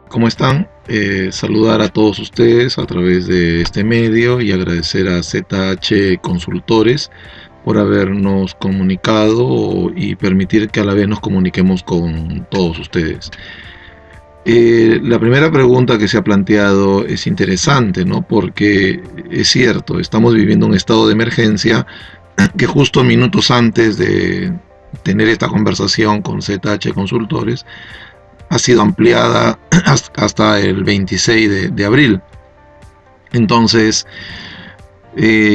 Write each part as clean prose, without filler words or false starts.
¿Cómo están? Saludar a todos ustedes a través de este medio y agradecer a ZH Consultores por habernos comunicado y permitir que a la vez nos comuniquemos con todos ustedes. La primera pregunta que se ha planteado es interesante, ¿no? Porque es cierto, estamos viviendo un estado de emergencia que justo minutos antes de tener esta conversación con ZH Consultores ha sido ampliada hasta el 26 de abril. Entonces,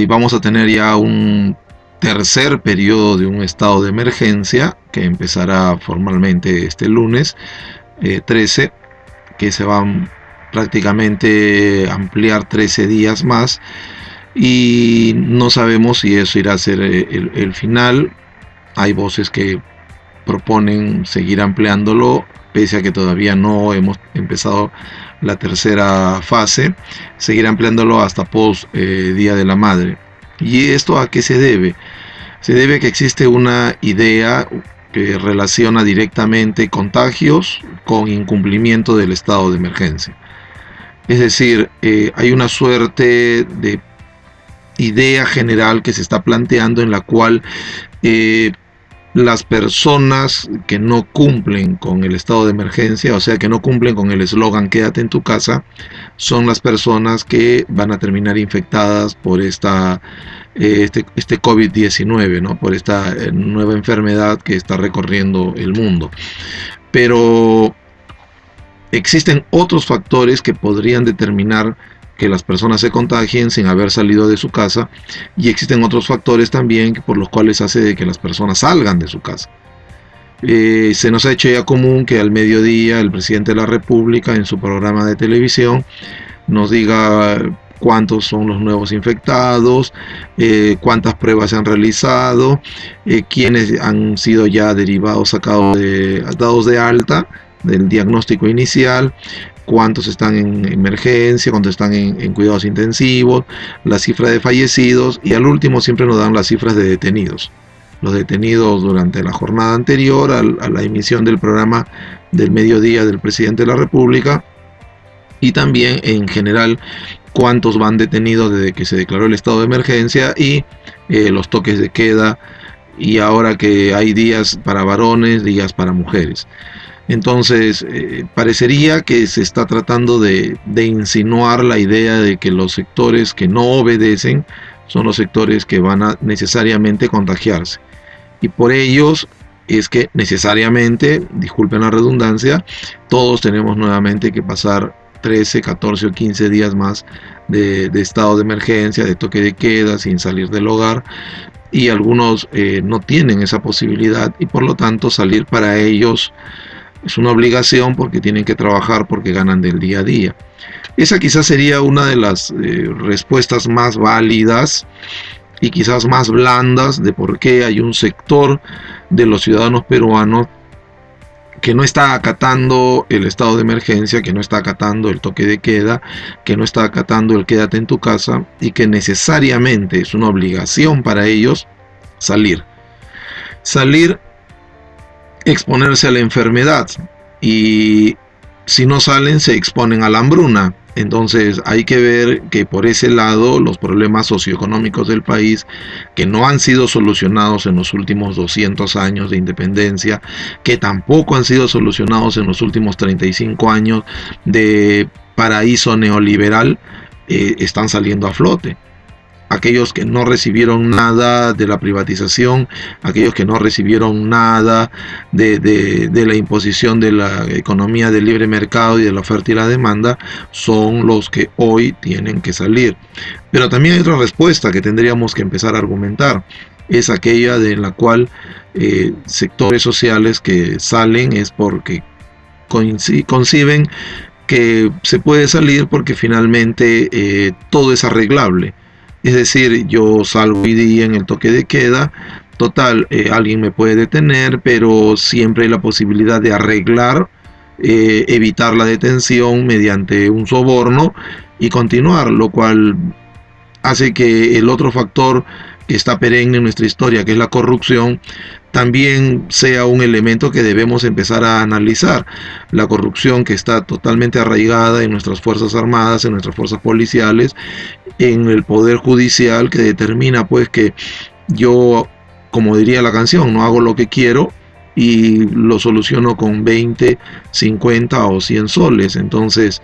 vamos a tener ya un tercer periodo de un estado de emergencia que empezará formalmente este lunes 13, que se va a prácticamente ampliar 13 días más y no sabemos si eso irá a ser el final. Hay voces que proponen seguir ampliándolo, pese a que todavía no hemos empezado la tercera fase, seguir ampliándolo hasta post Día de la Madre. ¿Y esto a qué se debe? Se debe a que existe una idea que relaciona directamente contagios con incumplimiento del estado de emergencia. Es decir, hay una suerte de idea general que se está planteando en la cual las personas que no cumplen con el estado de emergencia, o sea, que no cumplen con el eslogan quédate en tu casa, son las personas que van a terminar infectadas por este COVID-19, ¿no? Por esta nueva enfermedad que está recorriendo el mundo. Pero existen otros factores que podrían determinar que las personas se contagien sin haber salido de su casa, y existen otros factores también por los cuales hace de que las personas salgan de su casa. Se nos ha hecho ya común que al mediodía el presidente de la República en su programa de televisión nos diga cuántos son los nuevos infectados, cuántas pruebas se han realizado, quiénes han sido ya derivados, dados de alta del diagnóstico inicial, cuántos están en emergencia, cuántos están en cuidados intensivos, la cifra de fallecidos, y al último siempre nos dan las cifras de detenidos. Los detenidos durante la jornada anterior a la emisión del programa del mediodía del presidente de la República, y también en general cuántos van detenidos desde que se declaró el estado de emergencia y los toques de queda, y ahora que hay días para varones, días para mujeres. Entonces, parecería que se está tratando de insinuar la idea de que los sectores que no obedecen son los sectores que van a necesariamente contagiarse. Y por ellos es que necesariamente, disculpen la redundancia, todos tenemos nuevamente que pasar 13, 14 o 15 días más de estado de emergencia, de toque de queda, sin salir del hogar. Y algunos no tienen esa posibilidad y por lo tanto salir para ellos es una obligación porque tienen que trabajar, porque ganan del día a día. Esa quizás sería una de las respuestas más válidas y quizás más blandas de por qué hay un sector de los ciudadanos peruanos que no está acatando el estado de emergencia, que no está acatando el toque de queda, que no está acatando el quédate en tu casa, y que necesariamente es una obligación para ellos salir. Exponerse a la enfermedad, y si no salen se exponen a la hambruna. Entonces hay que ver que por ese lado los problemas socioeconómicos del país, que no han sido solucionados en los últimos 200 años de independencia, que tampoco han sido solucionados en los últimos 35 años de paraíso neoliberal, están saliendo a flote. Aquellos que no recibieron nada de la privatización, aquellos que no recibieron nada de la imposición de la economía del libre mercado y de la oferta y la demanda, son los que hoy tienen que salir. Pero también hay otra respuesta que tendríamos que empezar a argumentar, es aquella de la cual sectores sociales que salen es porque conciben que se puede salir porque finalmente todo es arreglable. Es decir, yo salgo hoy día en el toque de queda, total, alguien me puede detener, pero siempre hay la posibilidad de arreglar, evitar la detención mediante un soborno y continuar, lo cual hace que el otro factor que está perenne en nuestra historia, que es la corrupción, también sea un elemento que debemos empezar a analizar. La corrupción que está totalmente arraigada en nuestras fuerzas armadas, en nuestras fuerzas policiales, en el poder judicial, que determina pues que yo, como diría la canción, no hago lo que quiero y lo soluciono con 20, 50 o 100 soles. Entonces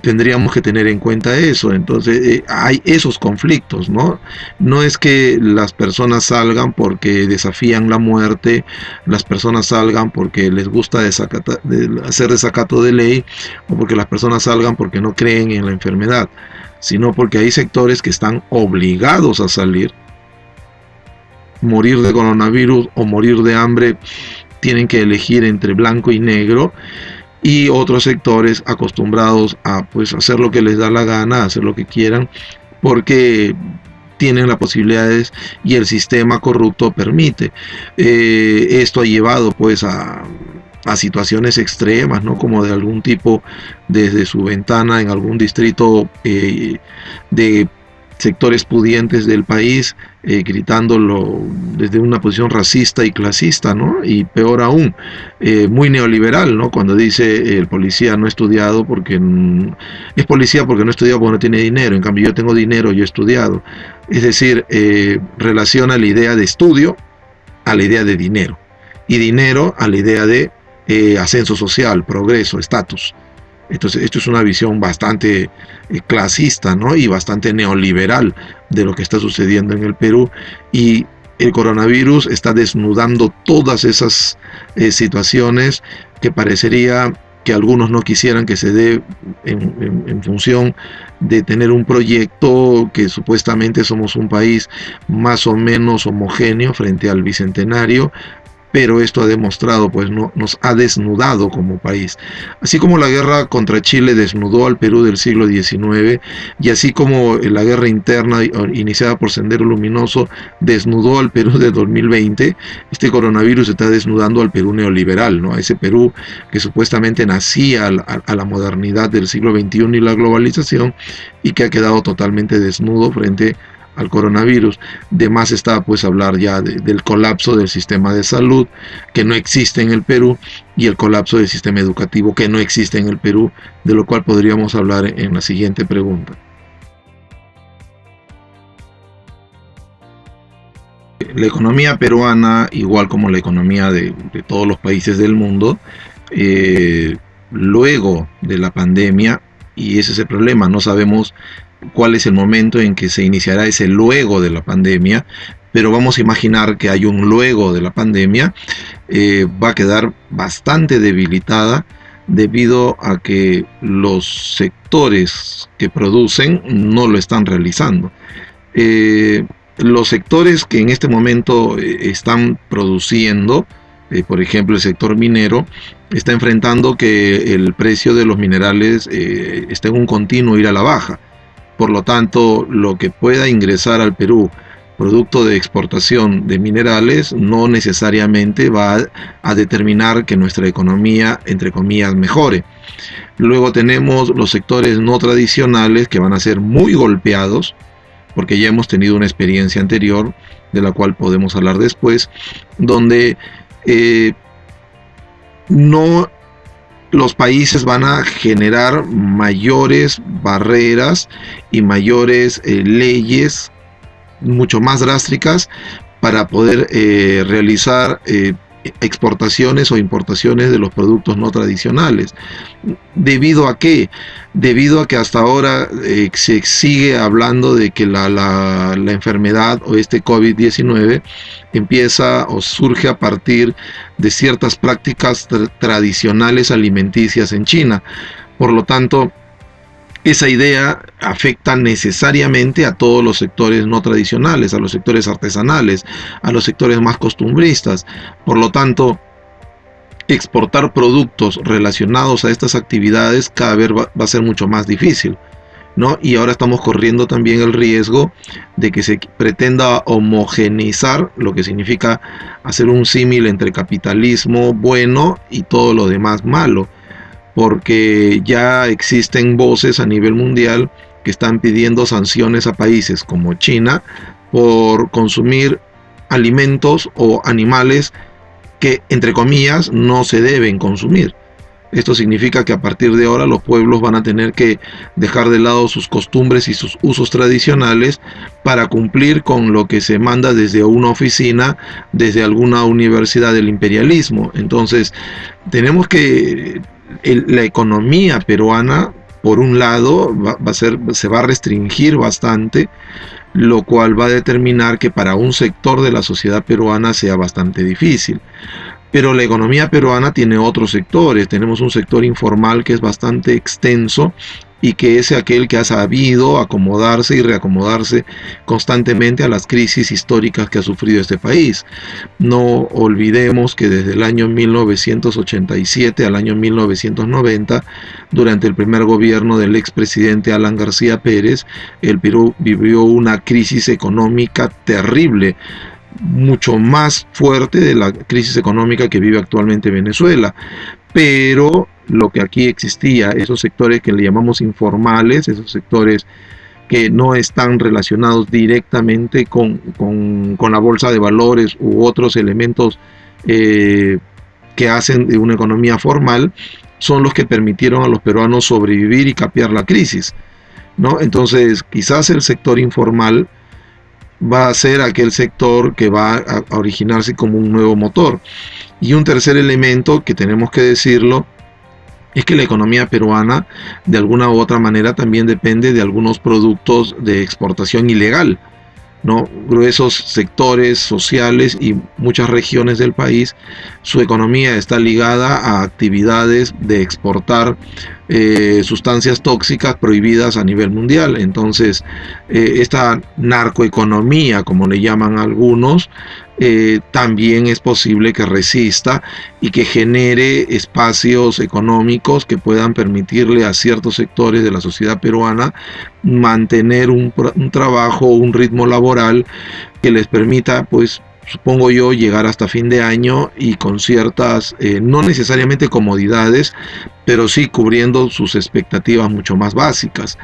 tendríamos que tener en cuenta eso. Entonces hay esos conflictos, ¿no? No es que las personas salgan porque desafían la muerte, las personas salgan porque les gusta hacer desacato de ley, o porque las personas salgan porque no creen en la enfermedad, sino porque hay sectores que están obligados a salir. Morir de coronavirus o morir de hambre, tienen que elegir entre blanco y negro, y otros sectores acostumbrados a pues hacer lo que les da la gana, hacer lo que quieran, porque tienen las posibilidades y el sistema corrupto permite. Esto ha llevado pues a situaciones extremas, ¿no? Como de algún tipo, desde su ventana en algún distrito de sectores pudientes del país, gritándolo desde una posición racista y clasista, ¿no? Y peor aún, muy neoliberal, ¿no? Cuando dice el policía no estudiado porque es policía porque no estudiado, porque no tiene dinero, en cambio yo tengo dinero, yo he estudiado. Es decir, relaciona la idea de estudio a la idea de dinero, y dinero a la idea de ascenso social, progreso, estatus. Entonces, esto es una visión bastante clasista, ¿no? Y bastante neoliberal de lo que está sucediendo en el Perú. Y el coronavirus está desnudando todas esas situaciones que parecería que algunos no quisieran que se dé en función de tener un proyecto que supuestamente somos un país más o menos homogéneo frente al bicentenario, pero esto ha demostrado, pues nos ha desnudado como país. Así como la guerra contra Chile desnudó al Perú del siglo XIX, y así como la guerra interna iniciada por Sendero Luminoso desnudó al Perú de 2020, este coronavirus está desnudando al Perú neoliberal, ¿no? A ese Perú que supuestamente nacía a la modernidad del siglo XXI y la globalización, y que ha quedado totalmente desnudo frente al coronavirus. De más está pues hablar ya del colapso del sistema de salud, que no existe en el Perú, y el colapso del sistema educativo, que no existe en el Perú, de lo cual podríamos hablar en la siguiente pregunta. La economía peruana, igual como la economía de todos los países del mundo, luego de la pandemia, y ese es el problema, no sabemos cuál es el momento en que se iniciará ese luego de la pandemia, pero vamos a imaginar que hay un luego de la pandemia, va a quedar bastante debilitada debido a que los sectores que producen no lo están realizando. Los sectores que en este momento están produciendo, por ejemplo el sector minero, está enfrentando que el precio de los minerales está en un continuo ir a la baja. Por lo tanto, lo que pueda ingresar al Perú, producto de exportación de minerales, no necesariamente va a determinar que nuestra economía, entre comillas, mejore. Luego tenemos los sectores no tradicionales, que van a ser muy golpeados, porque ya hemos tenido una experiencia anterior, de la cual podemos hablar después, donde los países van a generar mayores barreras y mayores leyes mucho más drásticas para poder realizar exportaciones o importaciones de los productos no tradicionales. ¿Debido a qué? Debido a que hasta ahora se sigue hablando de que la enfermedad o este COVID-19 empieza o surge a partir de ciertas prácticas tradicionales alimenticias en China. Por lo tanto, esa idea afecta necesariamente a todos los sectores no tradicionales, a los sectores artesanales, a los sectores más costumbristas. Por lo tanto, exportar productos relacionados a estas actividades cada vez va a ser mucho más difícil, ¿no? Y ahora estamos corriendo también el riesgo de que se pretenda homogeneizar, lo que significa hacer un símil entre capitalismo bueno y todo lo demás malo, porque ya existen voces a nivel mundial que están pidiendo sanciones a países como China por consumir alimentos o animales que, entre comillas, no se deben consumir. Esto significa que a partir de ahora los pueblos van a tener que dejar de lado sus costumbres y sus usos tradicionales para cumplir con lo que se manda desde una oficina, desde alguna universidad del imperialismo. Entonces, tenemos que la economía peruana, por un lado, se va a restringir bastante, lo cual va a determinar que para un sector de la sociedad peruana sea bastante difícil. Pero la economía peruana tiene otros sectores. Tenemos un sector informal que es bastante extenso y que es aquel que ha sabido acomodarse y reacomodarse constantemente a las crisis históricas que ha sufrido este país. No olvidemos que desde el año 1987 al año 1990, durante el primer gobierno del expresidente Alan García Pérez, el Perú vivió una crisis económica terrible, mucho más fuerte de la crisis económica que vive actualmente Venezuela. Pero lo que aquí existía, esos sectores que le llamamos informales, esos sectores que no están relacionados directamente con la bolsa de valores u otros elementos que hacen de una economía formal, son los que permitieron a los peruanos sobrevivir y capear la crisis, ¿no? Entonces, quizás el sector informal va a ser aquel sector que va a originarse como un nuevo motor. Y un tercer elemento que tenemos que decirlo es que la economía peruana de alguna u otra manera también depende de algunos productos de exportación ilegal, ¿no? Gruesos sectores sociales y muchas regiones del país, su economía está ligada a actividades de exportar sustancias tóxicas prohibidas a nivel mundial. Entonces, esta narcoeconomía, como le llaman algunos, también es posible que resista y que genere espacios económicos que puedan permitirle a ciertos sectores de la sociedad peruana mantener un trabajo, un ritmo laboral que les permita, pues, supongo yo, llegar hasta fin de año y con ciertas, no necesariamente comodidades, pero sí cubriendo sus expectativas mucho más básicas.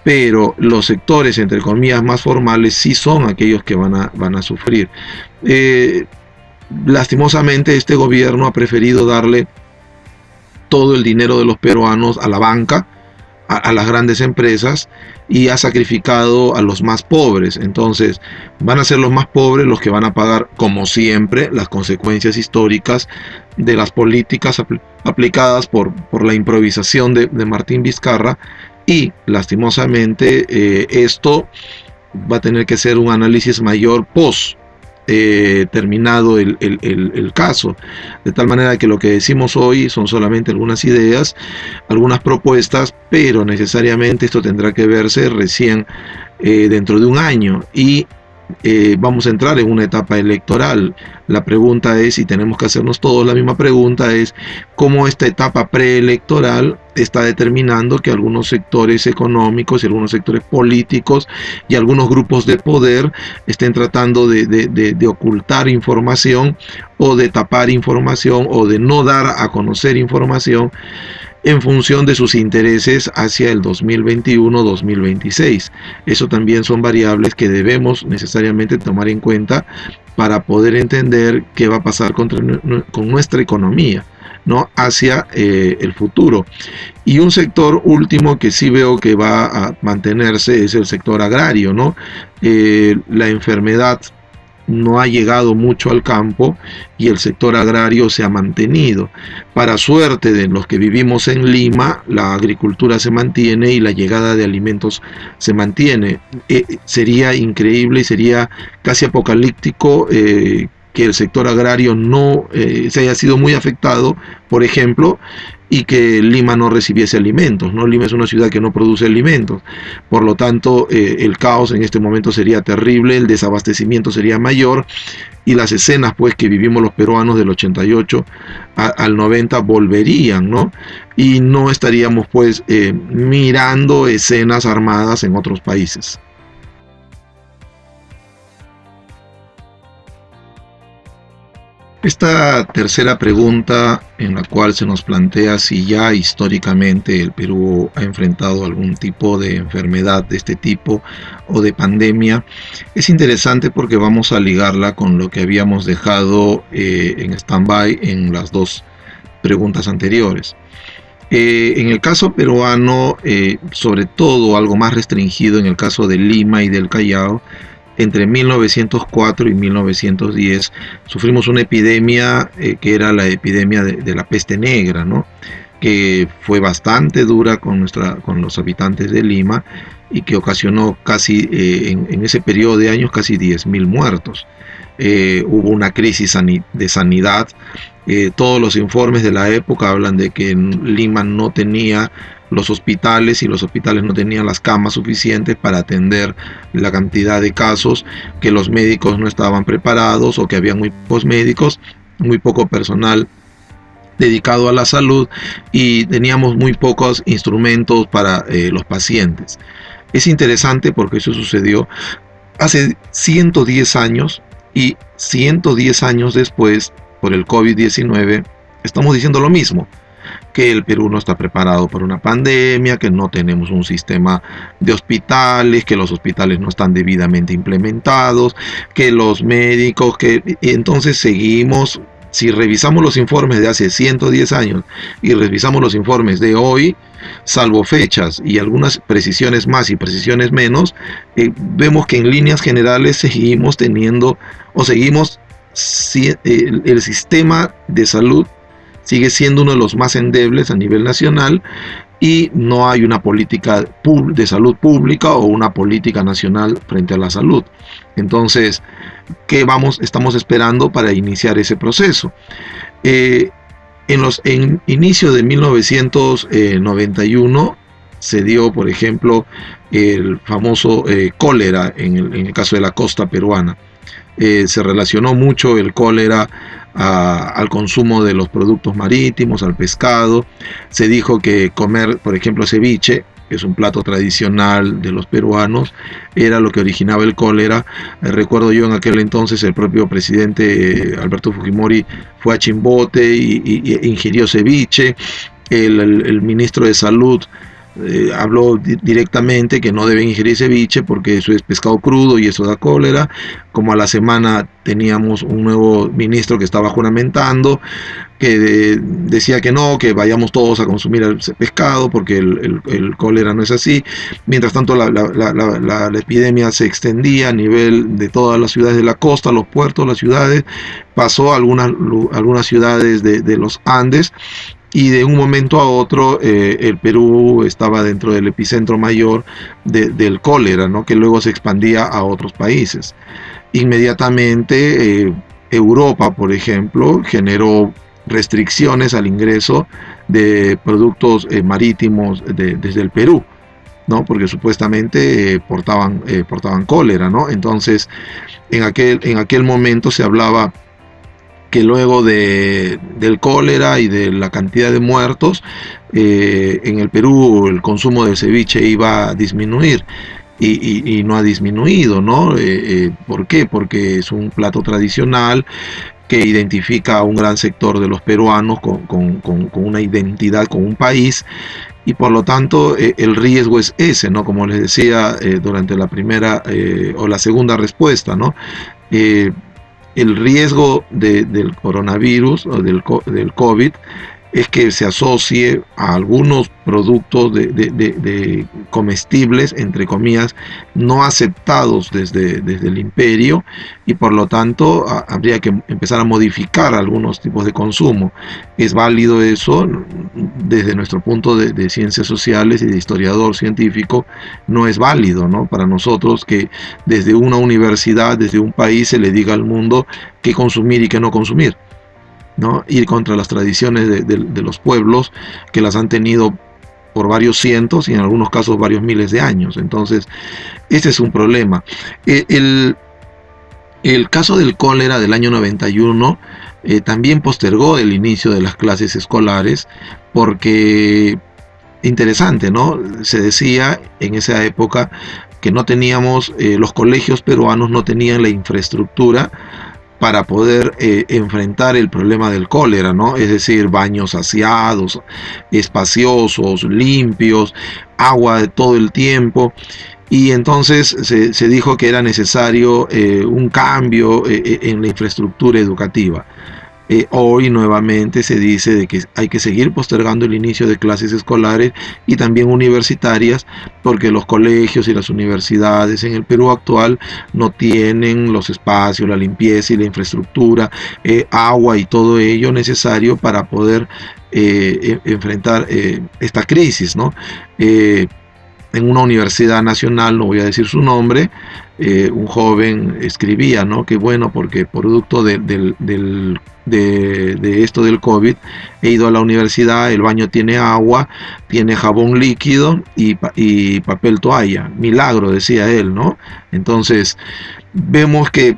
Pero los sectores, entre comillas, más formales sí son aquellos que van a sufrir. Lastimosamente, este gobierno ha preferido darle todo el dinero de los peruanos a la banca, a las grandes empresas, y ha sacrificado a los más pobres. Entonces van a ser los más pobres los que van a pagar, como siempre, las consecuencias históricas de las políticas aplicadas por la improvisación de Martín Vizcarra. Y lastimosamente esto va a tener que ser un análisis mayor post terminado el caso, de tal manera que lo que decimos hoy son solamente algunas ideas, algunas propuestas, pero necesariamente esto tendrá que verse recién dentro de un año, y vamos a entrar en una etapa electoral. La pregunta es, y tenemos que hacernos todos la misma pregunta, es cómo esta etapa preelectoral está determinando que algunos sectores económicos y algunos sectores políticos y algunos grupos de poder estén tratando de ocultar información, o de tapar información, o de no dar a conocer información en función de sus intereses hacia el 2021-2026. Eso también son variables que debemos necesariamente tomar en cuenta para poder entender qué va a pasar con nuestra economía, ¿no?, hacia el futuro. Y un sector último que sí veo que va a mantenerse es el sector agrario, ¿no? La enfermedad no ha llegado mucho al campo y el sector agrario se ha mantenido. Para suerte de los que vivimos en Lima, la agricultura se mantiene y la llegada de alimentos se mantiene. Sería increíble y sería casi apocalíptico que el sector agrario no se haya sido muy afectado, por ejemplo, y que Lima no recibiese alimentos, ¿no? Lima es una ciudad que no produce alimentos, por lo tanto el caos en este momento sería terrible, el desabastecimiento sería mayor, y las escenas, pues, que vivimos los peruanos del 88 al 90 volverían, ¿no? Y no estaríamos, pues, mirando escenas armadas en otros países. Esta tercera pregunta, en la cual se nos plantea si ya históricamente el Perú ha enfrentado algún tipo de enfermedad de este tipo o de pandemia, es interesante porque vamos a ligarla con lo que habíamos dejado en stand-by en las dos preguntas anteriores. En el caso peruano, sobre todo algo más restringido en el caso de Lima y del Callao, entre 1904 y 1910 sufrimos una epidemia que era la epidemia de la peste negra, ¿no? Que fue bastante dura con los habitantes de Lima y que ocasionó casi, en ese periodo de años, casi 10.000 muertos. Hubo una crisis de sanidad. Todos los informes de la época hablan de que Lima no tenía los hospitales y los hospitales no tenían las camas suficientes para atender la cantidad de casos, que los médicos no estaban preparados o que había muy pocos médicos, muy poco personal dedicado a la salud y teníamos muy pocos instrumentos para los pacientes. Es interesante porque eso sucedió hace 110 años y 110 años después, por el COVID-19, estamos diciendo lo mismo, que el Perú no está preparado para una pandemia, que no tenemos un sistema de hospitales, que los hospitales no están debidamente implementados, que los médicos, entonces seguimos. Si revisamos los informes de hace 110 años y revisamos los informes de hoy, salvo fechas y algunas precisiones más y precisiones menos, vemos que en líneas generales seguimos teniendo o seguimos el sistema de salud sigue siendo uno de los más endebles a nivel nacional y no hay una política de salud pública o una política nacional frente a la salud. Entonces, ¿qué estamos esperando para iniciar ese proceso? En inicio de 1991 se dio, por ejemplo, el famoso cólera en el caso de la costa peruana. Se relacionó mucho el cólera al consumo de los productos marítimos, al pescado. Se dijo que comer, por ejemplo, ceviche, que es un plato tradicional de los peruanos, era lo que originaba el cólera. Recuerdo yo en aquel entonces el propio presidente Alberto Fujimori fue a Chimbote e ingirió ceviche. El ministro de Salud habló directamente que no deben ingerir ceviche porque eso es pescado crudo y eso da cólera. Como a la semana teníamos un nuevo ministro que estaba juramentando, que decía que no, que vayamos todos a consumir el pescado porque el cólera no es así. Mientras tanto la epidemia se extendía a nivel de todas las ciudades de la costa, los puertos, las ciudades, pasó a algunas ciudades de los Andes. Y de un momento a otro el Perú estaba dentro del epicentro mayor del cólera, ¿no? Que luego se expandía a otros países. Inmediatamente Europa, por ejemplo, generó restricciones al ingreso de productos marítimos desde el Perú, ¿no? Porque supuestamente portaban cólera, ¿no? Entonces en aquel momento se hablaba que luego del cólera y de la cantidad de muertos, en el Perú el consumo de ceviche iba a disminuir. Y no ha disminuido, ¿no? ¿Por qué? Porque es un plato tradicional que identifica a un gran sector de los peruanos con una identidad, con un país, y por lo tanto el riesgo es ese, ¿no? Como les decía durante la primera o la segunda respuesta, ¿no? El riesgo del coronavirus o del COVID es que se asocie a algunos productos de comestibles, entre comillas, no aceptados desde el imperio, y por lo tanto habría que empezar a modificar algunos tipos de consumo. Es válido eso desde nuestro punto de ciencias sociales y de historiador científico, no es válido, ¿no? Para nosotros que desde una universidad, desde un país se le diga al mundo qué consumir y qué no consumir, ¿no? Ir contra las tradiciones de los pueblos que las han tenido por varios cientos y en algunos casos varios miles de años. Entonces, este es un problema. El caso del cólera del año 91 también postergó el inicio de las clases escolares porque, interesante, ¿no? Se decía en esa época que no teníamos, los colegios peruanos no tenían la infraestructura para poder enfrentar el problema del cólera, ¿no? Es decir, baños aseados, espaciosos, limpios, agua de todo el tiempo. Y entonces se dijo que era necesario un cambio en la infraestructura educativa. Hoy nuevamente se dice de que hay que seguir postergando el inicio de clases escolares y también universitarias, porque los colegios y las universidades en el Perú actual no tienen los espacios, la limpieza y la infraestructura, agua y todo ello necesario para poder enfrentar esta crisis, ¿no? En una universidad nacional, no voy a decir su nombre, un joven escribía, ¿no? Que bueno, porque producto de esto del COVID, he ido a la universidad, el baño tiene agua, tiene jabón líquido y papel toalla. Milagro, decía él, ¿no? Entonces, vemos que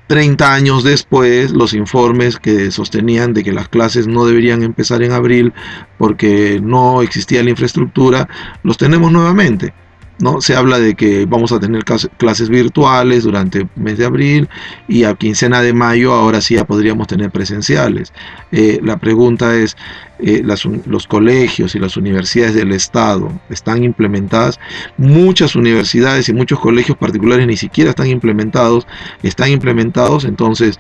30 años después, los informes que sostenían de que las clases no deberían empezar en abril porque no existía la infraestructura, los tenemos nuevamente, ¿no? Se habla de que vamos a tener clases virtuales durante el mes de abril y a quincena de mayo ahora sí ya podríamos tener presenciales. La pregunta es, los colegios y las universidades del Estado están implementadas. Muchas universidades y muchos colegios particulares ni siquiera están implementados. Entonces,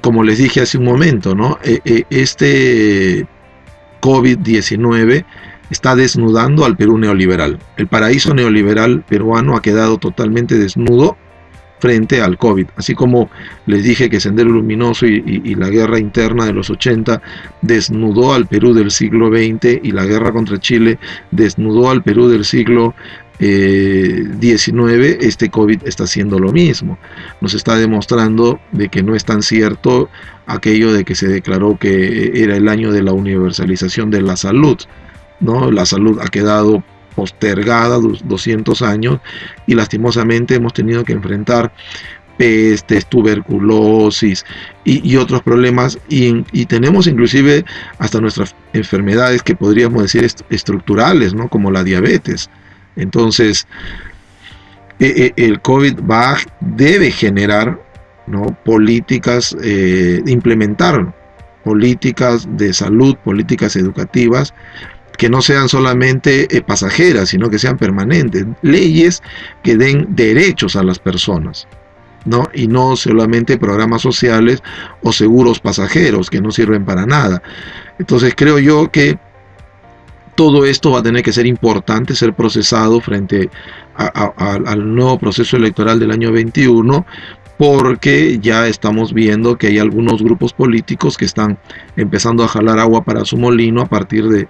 como les dije hace un momento, ¿no? Este COVID-19 está desnudando al Perú neoliberal. El paraíso neoliberal peruano ha quedado totalmente desnudo frente al COVID. Así como les dije que Sendero Luminoso y la guerra interna de los 80 desnudó al Perú del siglo XX y la guerra contra Chile desnudó al Perú del siglo XIX, este COVID está haciendo lo mismo. Nos está demostrando de que no es tan cierto aquello de que se declaró que era el año de la universalización de la salud, ¿no? La salud ha quedado postergada 200 años y lastimosamente hemos tenido que enfrentar pestes, tuberculosis y otros problemas y tenemos inclusive hasta nuestras enfermedades que podríamos decir estructurales, ¿no? Como la diabetes. Entonces el COVID debe generar, ¿no? Políticas, implementar políticas de salud, políticas educativas que no sean solamente pasajeras, sino que sean permanentes, leyes que den derechos a las personas, ¿no? Y no solamente programas sociales o seguros pasajeros que no sirven para nada. Entonces creo yo que todo esto va a tener que ser importante, ser procesado frente al nuevo proceso electoral del año 21, porque ya estamos viendo que hay algunos grupos políticos que están empezando a jalar agua para su molino a partir de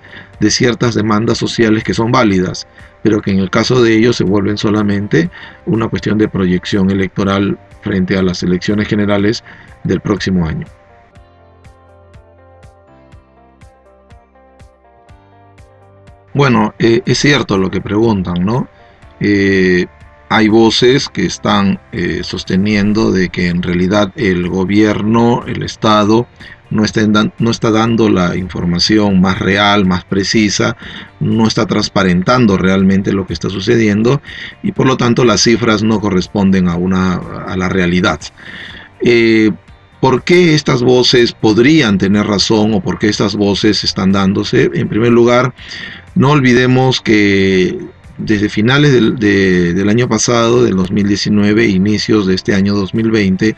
ciertas demandas sociales que son válidas, pero que en el caso de ellos se vuelven solamente una cuestión de proyección electoral frente a las elecciones generales del próximo año. Bueno, es cierto lo que preguntan, ¿no? Hay voces que están sosteniendo de que en realidad el gobierno, el Estado, no está dando la información más real, más precisa, no está transparentando realmente lo que está sucediendo y por lo tanto las cifras no corresponden a la realidad. ¿Por qué estas voces podrían tener razón o por qué estas voces están dándose? En primer lugar, no olvidemos que desde finales del año pasado, del 2019, inicios de este año 2020,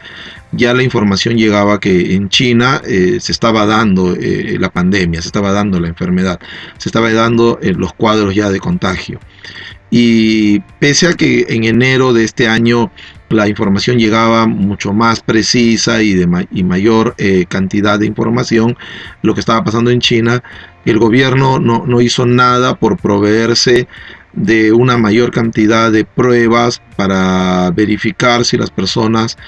ya la información llegaba que en China se estaba dando la pandemia, se estaba dando la enfermedad, se estaba dando los cuadros ya de contagio. Y pese a que en enero de este año la información llegaba mucho más precisa y mayor cantidad de información, lo que estaba pasando en China, el gobierno no hizo nada por proveerse de una mayor cantidad de pruebas para verificar si las personas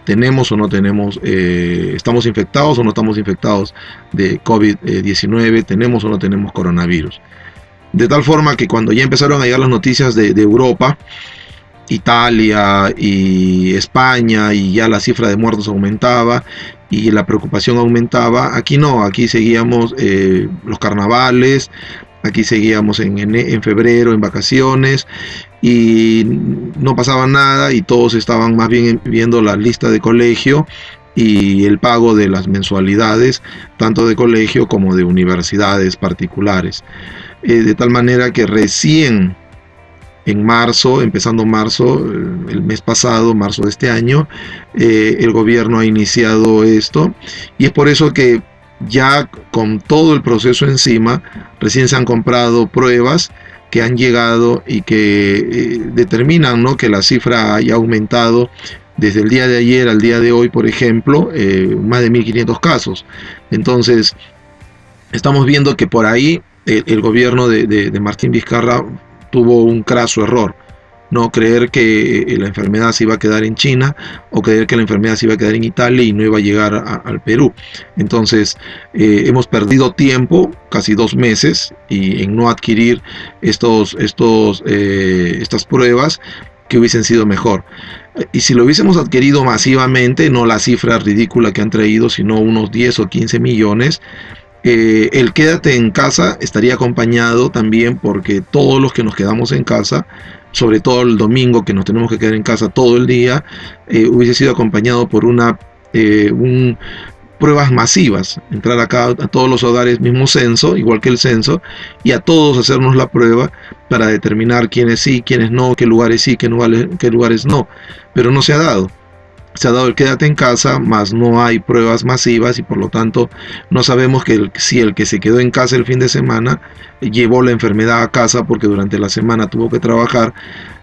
tenemos o no tenemos, estamos infectados o no estamos infectados de COVID-19, tenemos o no tenemos coronavirus. De tal forma que cuando ya empezaron a llegar las noticias de Europa, Italia y España, y ya la cifra de muertos aumentaba y la preocupación aumentaba, aquí no, aquí seguíamos los carnavales, aquí seguíamos en febrero en vacaciones y no pasaba nada y todos estaban más bien viendo la lista de colegio y el pago de las mensualidades, tanto de colegio como de universidades particulares. De tal manera que recién en marzo, empezando marzo, el mes pasado, marzo de este año, el gobierno ha iniciado esto y es por eso que ya con todo el proceso encima, recién se han comprado pruebas que han llegado y que determinan, ¿no?, que la cifra haya aumentado desde el día de ayer al día de hoy, por ejemplo, más de 1.500 casos. Entonces, estamos viendo que por ahí el gobierno de Martín Vizcarra tuvo un craso error. No creer que la enfermedad se iba a quedar en China o creer que la enfermedad se iba a quedar en Italia y no iba a llegar al Perú. Entonces hemos perdido tiempo, casi 2 meses, y en no adquirir estas pruebas que hubiesen sido mejor. Y si lo hubiésemos adquirido masivamente, no la cifra ridícula que han traído, sino unos 10 o 15 millones, el quédate en casa estaría acompañado también porque todos los que nos quedamos en casa, sobre todo el domingo que nos tenemos que quedar en casa todo el día, hubiese sido acompañado por pruebas masivas, entrar acá a todos los hogares, mismo censo, igual que el censo, y a todos hacernos la prueba para determinar quiénes sí, quiénes no, qué lugares sí, qué lugares no, pero no se ha dado. Se ha dado el quédate en casa, más no hay pruebas masivas y por lo tanto no sabemos si el que se quedó en casa el fin de semana llevó la enfermedad a casa porque durante la semana tuvo que trabajar,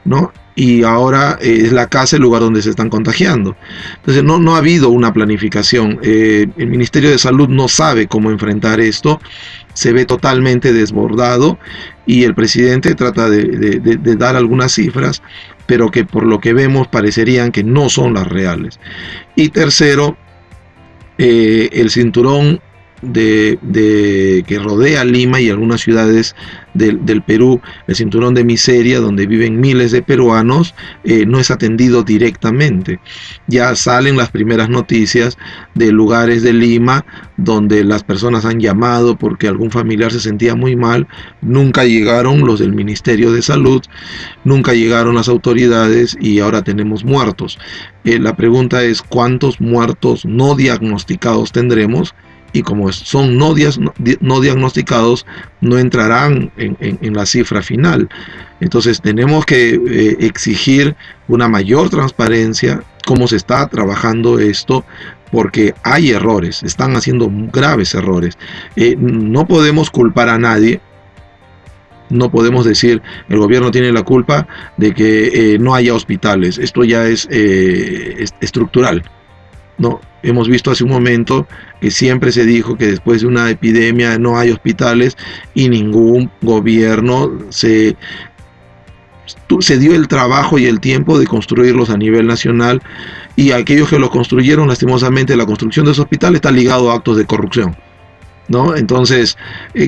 ¿no? Y ahora es la casa el lugar donde se están contagiando. Entonces no ha habido una planificación. El Ministerio de Salud no sabe cómo enfrentar esto, se ve totalmente desbordado y el presidente trata de dar algunas cifras, pero que por lo que vemos parecerían que no son las reales. Y tercero, el cinturón que rodea Lima y algunas ciudades del Perú, el cinturón de miseria donde viven miles de peruanos, no es atendido directamente. Ya salen las primeras noticias de lugares de Lima donde las personas han llamado porque algún familiar se sentía muy mal, nunca llegaron los del Ministerio de Salud, nunca llegaron las autoridades y ahora tenemos muertos. La pregunta es ¿cuántos muertos no diagnosticados tendremos? Y como son no diagnosticados, no entrarán en la cifra final. Entonces tenemos que exigir una mayor transparencia, cómo se está trabajando esto, porque hay errores, están haciendo graves errores. No podemos culpar a nadie. No podemos decir el gobierno tiene la culpa de que no haya hospitales. Esto ya es estructural. No, hemos visto hace un momento que siempre se dijo que después de una epidemia no hay hospitales y ningún gobierno se dio el trabajo y el tiempo de construirlos a nivel nacional, y aquellos que los construyeron, lastimosamente, la construcción de esos hospitales está ligado a actos de corrupción, ¿no? Entonces,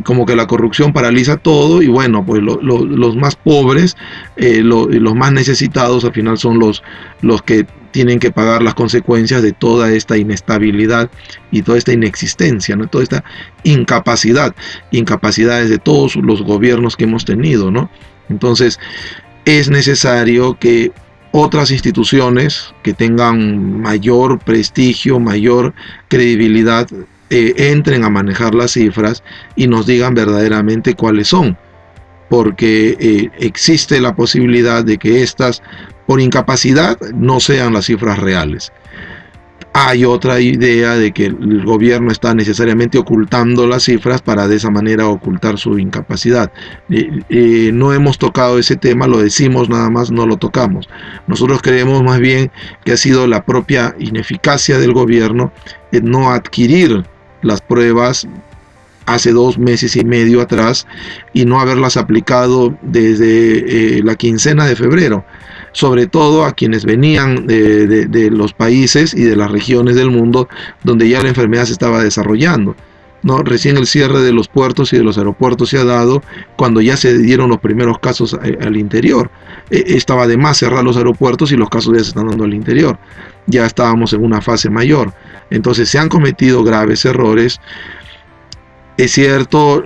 como que la corrupción paraliza todo y bueno, pues los más pobres, los más necesitados al final son los que tienen que pagar las consecuencias de toda esta inestabilidad y toda esta inexistencia, ¿no? Toda esta incapacidades de todos los gobiernos que hemos tenido, ¿no? Entonces, es necesario que otras instituciones que tengan mayor prestigio, mayor credibilidad, entren a manejar las cifras y nos digan verdaderamente cuáles son, porque existe la posibilidad de que estas, por incapacidad, no sean las cifras reales. Hay otra idea de que el gobierno está necesariamente ocultando las cifras para de esa manera ocultar su incapacidad. No hemos tocado ese tema, lo decimos nada más, no lo tocamos. Nosotros creemos más bien que ha sido la propia ineficacia del gobierno en no adquirir las pruebas hace 2 meses y medio atrás y no haberlas aplicado desde la quincena de febrero, sobre todo a quienes venían de los países y de las regiones del mundo donde ya la enfermedad se estaba desarrollando, ¿no? Recién el cierre de los puertos y de los aeropuertos se ha dado cuando ya se dieron los primeros casos al interior. Estaba de más cerrar los aeropuertos y los casos ya se están dando al interior. Ya estábamos en una fase mayor. Entonces se han cometido graves errores. Es cierto,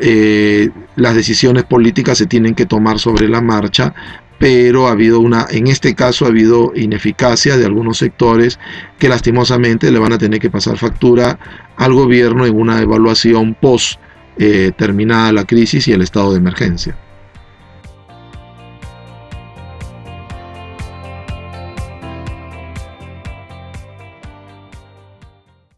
las decisiones políticas se tienen que tomar sobre la marcha, pero en este caso ha habido ineficacia de algunos sectores que lastimosamente le van a tener que pasar factura al gobierno en una evaluación post terminada la crisis y el estado de emergencia.